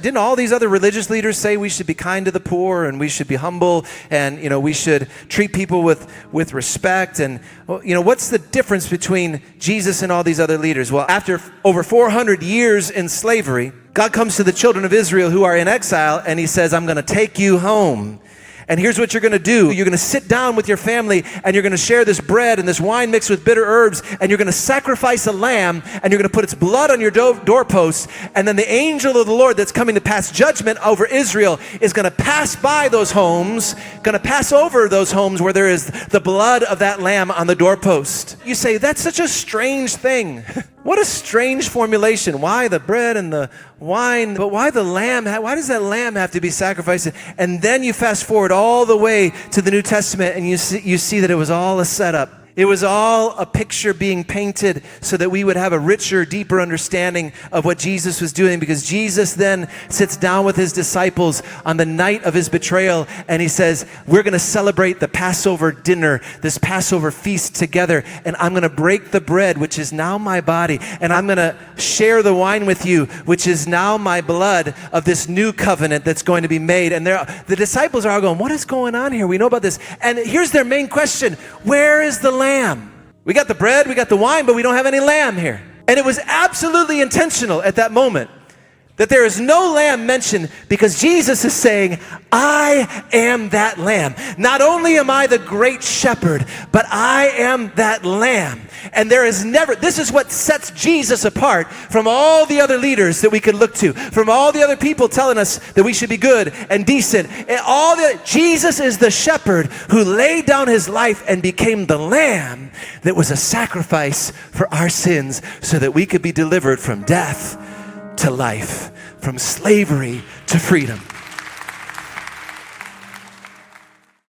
didn't all these other religious leaders say we should be kind to the poor and we should be humble and, we should treat people with respect? And, what's the difference between Jesus and all these other leaders? Well, after over 400 years in slavery, God comes to the children of Israel who are in exile, and he says, I'm going to take you home. And here's what you're going to do. You're going to sit down with your family, and you're going to share this bread and this wine mixed with bitter herbs, and you're going to sacrifice a lamb, and you're going to put its blood on your doorposts, and then the angel of the Lord that's coming to pass judgment over Israel is going to pass by those homes, going to pass over those homes where there is the blood of that lamb on the doorpost. You say, that's such a strange thing. What a strange formulation. Why the bread and the wine? But why the lamb? Why does that lamb have to be sacrificed? And then you fast forward all the way to the New Testament, and you see that it was all a setup. It was all a picture being painted so that we would have a richer, deeper understanding of what Jesus was doing, because Jesus then sits down with his disciples on the night of his betrayal, and he says, we're going to celebrate the Passover dinner, this Passover feast together, and I'm going to break the bread, which is now my body, and I'm going to share the wine with you, which is now my blood of this new covenant that's going to be made. And the disciples are all going, what is going on here? We know about this. And here's their main question: where is the lamb? We got the bread, we got the wine, but we don't have any lamb here. And it was absolutely intentional at that moment that there is no lamb mentioned, because Jesus is saying, I am that lamb. Not only am I the great shepherd, but I am that lamb. And this is what sets Jesus apart from all the other leaders that we could look to, from all the other people telling us that we should be good and decent. And Jesus is the shepherd who laid down his life and became the lamb that was a sacrifice for our sins so that we could be delivered from death to life, from slavery to freedom.